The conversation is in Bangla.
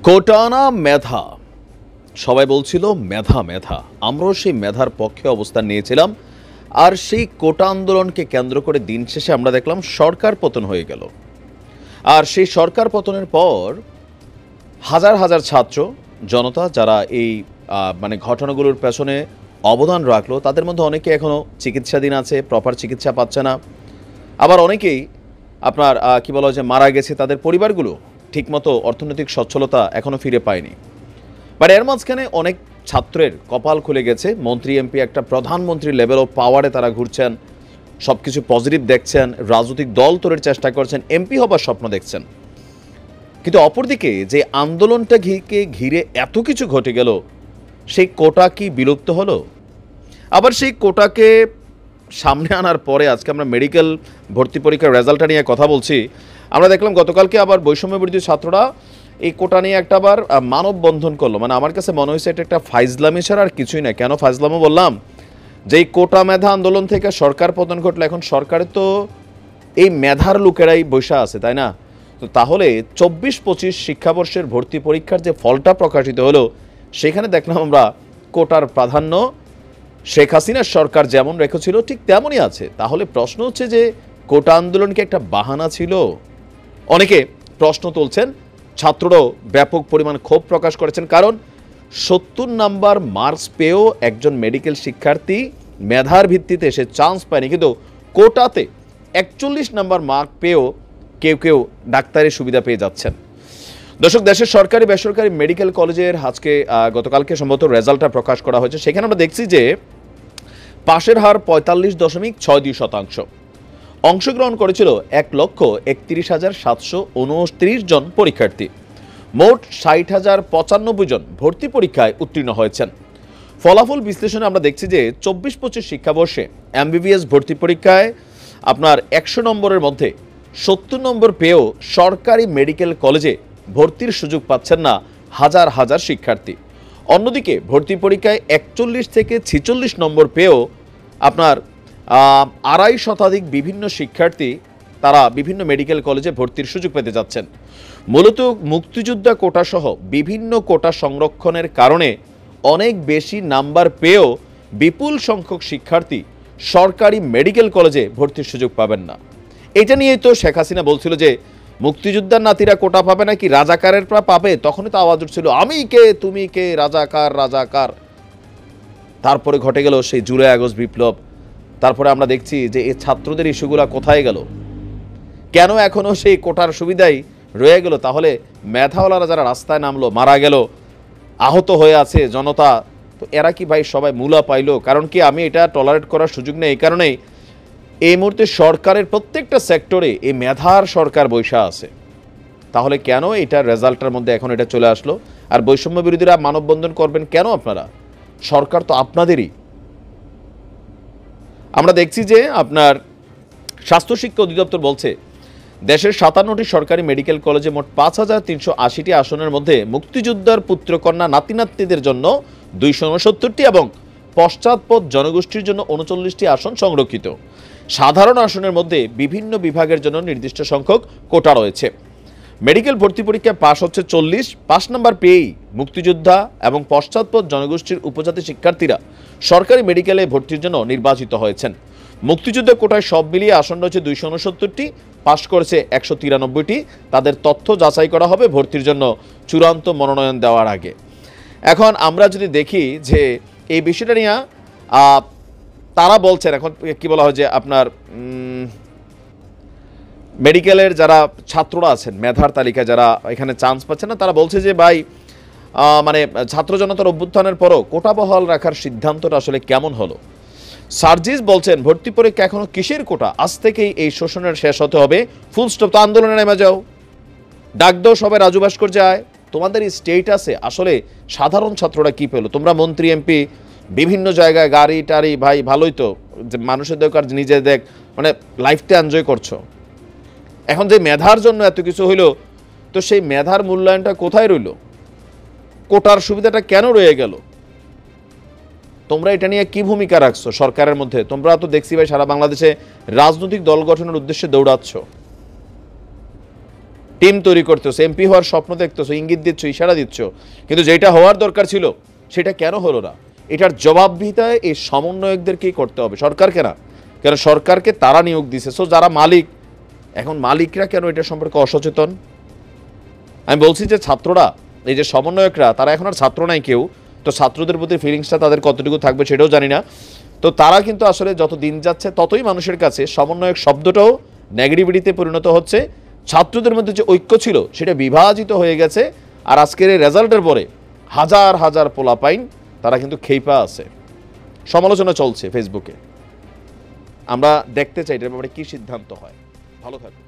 কোটানা মেধা, সবাই বলছিল মেধা মেধা। আমরাও সেই মেধার পক্ষে অবস্থান নিয়েছিলাম। আর সেই কোটা আন্দোলনকে কেন্দ্র করে দিন শেষে আমরা দেখলাম সরকার পতন হয়ে গেল। আর সেই সরকার পতনের পর হাজার হাজার ছাত্র জনতা যারা এই ঘটনাগুলোর পেছনে অবদান রাখলো, তাদের মধ্যে অনেকে এখনও চিকিৎসাধীন আছে, প্রপার চিকিৎসা পাচ্ছে না। আবার অনেকেই আপনার কি বলা হয় যে মারা গেছে, তাদের পরিবারগুলো ঠিকমতো অর্থনৈতিক সচ্ছলতা এখনও ফিরে পায়নি। বাট এর মাঝখানে অনেক ছাত্রের কপাল খুলে গেছে। মন্ত্রী এমপি একটা প্রধানমন্ত্রী লেভেল অফ পাওয়ারে তারা ঘুরছেন, সব কিছু পজিটিভ দেখছেন, রাজনৈতিক দল তৈরির চেষ্টা করছেন, এমপি হবার স্বপ্ন দেখছেন। কিন্তু অপরদিকে যে আন্দোলনটা ঘিরে এত কিছু ঘটে গেল, সেই কোটা কি বিলুপ্ত হলো? আবার সেই কোটাকে সামনে আনার পরে আজকে আমরা মেডিকেল ভর্তি পরীক্ষার রেজাল্টটা নিয়ে কথা বলছি। আমরা দেখলাম গতকালকে আবার বৈষম্য বিরোধী ছাত্ররা এই কোটা নিয়ে একটা আবার মানববন্ধন করলো। আমার কাছে মনে হয়েছে এটা একটা ফাইজলামি ছাড়া আর কিছুই না। কেন ফাইজলামও বললাম, যে এই কোটা মেধা আন্দোলন থেকে সরকার পতন ঘটলো, এখন সরকারে তো এই মেধার লোকেরাই বৈশা আছে, তাই না? তো তাহলে 24-25 শিক্ষাবর্ষের ভর্তি পরীক্ষার যে ফলটা প্রকাশিত হলো, সেখানে দেখলাম আমরা কোটার প্রাধান্য শেখ হাসিনার সরকার যেমন রেখেছিল ঠিক তেমনই আছে। তাহলে প্রশ্ন হচ্ছে যে কোটা আন্দোলন কি একটা বাহানা ছিল? অনেকে প্রশ্ন তুলছেন, ছাত্ররাও ব্যাপক পরিমাণ ক্ষোভ প্রকাশ করেছেন। কারণ 70 নাম্বার মার্কস পেয়েও একজন মেডিকেল শিক্ষার্থী মেধার ভিত্তিতে সে চান্স পায়নি, কিন্তু কোটাতে 41 নাম্বার মার্ক পেয়েও কেউ কেউ ডাক্তারি সুবিধা পেয়ে যাচ্ছেন। দর্শক, দেশের সরকারি বেসরকারি মেডিকেল কলেজের আজকে গতকালকে সম্ভবত রেজাল্টটা প্রকাশ করা হয়েছে। সেখানে আমরা দেখছি যে পাশের হার 45.62%। অংশগ্রহণ করেছিল 1,31,729 জন পরীক্ষার্থী। মোট 60,095 জন ভর্তি পরীক্ষায় উত্তীর্ণ হয়েছেন। ফলাফল বিশ্লেষণে আমরা দেখছি যে 24-25 শিক্ষাবর্ষে এমবিবিএস ভর্তি পরীক্ষায় আপনার 100 নম্বরের মধ্যে 70 নম্বর পেয়েও সরকারি মেডিকেল কলেজে ভর্তির সুযোগ পাচ্ছেন না হাজার হাজার শিক্ষার্থী। অন্যদিকে ভর্তি পরীক্ষায় 41 থেকে 46 নম্বর পেয়েও আপনার 2.5 শতাধিক বিভিন্ন শিক্ষার্থী তারা বিভিন্ন মেডিকেল কলেজে ভর্তির সুযোগ পেতে যাচ্ছেন। মূলত মুক্তিযোদ্ধা কোটা সহ বিভিন্ন কোটা সংরক্ষণের কারণে অনেক বেশি নাম্বার পেয়েও বিপুল সংখ্যক শিক্ষার্থী সরকারি মেডিকেল কলেজে ভর্তির সুযোগ পাবেন না। এটা নিয়েই তো শেখ হাসিনা বলছিল যে মুক্তিযোদ্ধার নাতিরা কোটা পাবে নাকি রাজাকারের পাবে। তখনই তো আওয়াজ উঠছিল, আমি কে তুমি কে, রাজাকার রাজাকার। তারপরে ঘটে গেল সেই জুলাই আগস্ট বিপ্লব। তারপরে আমরা দেখছি যে এই ছাত্রদের ইস্যুগুলা কোথায় গেল, কেন এখনো সেই কোটার সুবিধাই রয়ে গেল? তাহলে মেধাওয়ালারা যারা রাস্তায় নামলো, মারা গেল, আহত হয়ে আছে জনতা, তো এরা কি ভাই সবাই মূলা পাইলো? কারণ কি আমি এটা টলারেট করার সুযোগ নেই। এই কারণেই এই মুহূর্তে সরকারের প্রত্যেকটা সেক্টরে এই মেধার সরকার বৈশা আছে। তাহলে কেন এটার রেজাল্টের মধ্যে এখন এটা চলে আসলো? আর বৈষম্য বিরোধীরা মানববন্ধন করবেন কেন? আপনারা, সরকার তো আপনাদেরই। আমরা দেখছি যে আপনার স্বাস্থ্য শিক্ষা অধিদপ্তর বলছে দেশের 57টি সরকারি মেডিকেল কলেজে মোট 5,380টি আসনের মধ্যে মুক্তিযোদ্ধার পুত্রকন্যা নাতিনাতনিদের জন্য 269টি এবং পশ্চাৎপদ জনগোষ্ঠীর জন্য 39টি আসন সংরক্ষিত। সাধারণ আসনের মধ্যে বিভিন্ন বিভাগের জন্য নির্দিষ্ট সংখ্যক কোটা রয়েছে। মেডিকেল ভর্তি পরীক্ষায় পাশ হচ্ছে 40, 5 নম্বর পেয়েই মুক্তিযোদ্ধা এবং পশ্চাৎপদ জনগোষ্ঠীর উপজাতি শিক্ষার্থীরা সরকারি মেডিকেলে ভর্তির জন্য নির্বাচিত হয়েছেন। মুক্তিযুদ্ধ কোটায় সব মিলিয়ে আসন রয়েছে 269টি, পাশ করেছে 193টি। তাদের তথ্য যাচাই করা হবে ভর্তির জন্য চূড়ান্ত মনোনয়ন দেওয়ার আগে। এখন আমরা যদি দেখি যে এই বিষয়টা নিয়ে তারা বলছেন, এখন কি বলা হয় যে আপনার মেডিকেলের যারা ছাত্ররা আছেন মেধার তালিকায় যারা এখানে চান্স পাচ্ছেন না, তারা বলছে যে ভাই ছাত্র জনতার অভ্যুত্থানের পরও কোটা বহাল রাখার সিদ্ধান্তটা আসলে কেমন হলো? সার্জিস বলছেন ভর্তি পরীক্ষা এখনো কিসের কোটা, আজ থেকেই এই শোষণের শেষ হতে হবে, ফুল স্টপ। তো আন্দোলনে নেমে যাও, ডাক দাও সবাই, রাজু ভাস্কর যায়। তোমাদের এই স্টেটাসে আসলে সাধারণ ছাত্ররা কি পেলো? তোমরা মন্ত্রী এমপি বিভিন্ন জায়গায় গাড়ি টাড়ি, ভাই ভালোই তো, যে মানুষের দরকার নিজে দেখ, লাইফটা এনজয় করছো। এখন যে মেধার জন্য এত কিছু হইলো, তো সেই মেধার মূল্যায়নটা কোথায় রইল? কোটার সুবিধাটা কেন রয়ে গেল? তোমরা এটা নিয়ে কি ভূমিকা রাখছো সরকারের মধ্যে? তোমরা তো দেখছি ভাই সারা বাংলাদেশে রাজনৈতিক দল গঠনের উদ্দেশ্যে দৌড়াচ্ছ। টিম তৈরি করতেছো, এমপি হওয়ার স্বপ্ন দেখতেছো, ইঙ্গিত দিচ্ছ, ইশারা দিচ্ছ, কিন্তু যেটা হওয়ার দরকার ছিল সেটা কেন হলো না? এটার জবাবদিহিতায় এই সমন্বয়কদেরকেই করতে হবে, সরকারকে না। কেন সরকারকে তারা নিয়োগ দিছে, সো যারা মালিক, এখন মালিকরা কেন এটা সম্পর্কে অসচেতন? আমি বলছি যে ছাত্ররা, এই যে সমন্বয়করা, তারা এখন আর ছাত্র নাই কেউ, তো ছাত্রদের প্রতি ফিলিংসটা তাদের কতটুকু থাকবে সেটাও জানি না। তো তারা কিন্তু আসলে যত দিন যাচ্ছে ততই মানুষের কাছে সমন্বয়ক শব্দটাও নেগেটিভিটিতে পরিণত হচ্ছে। ছাত্রদের মধ্যে যে ঐক্য ছিল সেটা বিভাজিত হয়ে গেছে। আর আজকের এই রেজাল্টের পরে হাজার হাজার পোলাপাইন তারা কিন্তু খেইপা আছে, সমালোচনা চলছে ফেসবুকে। আমরা দেখতে চাই এটার ব্যাপারে কী সিদ্ধান্ত হয়। ভালো থাকবে।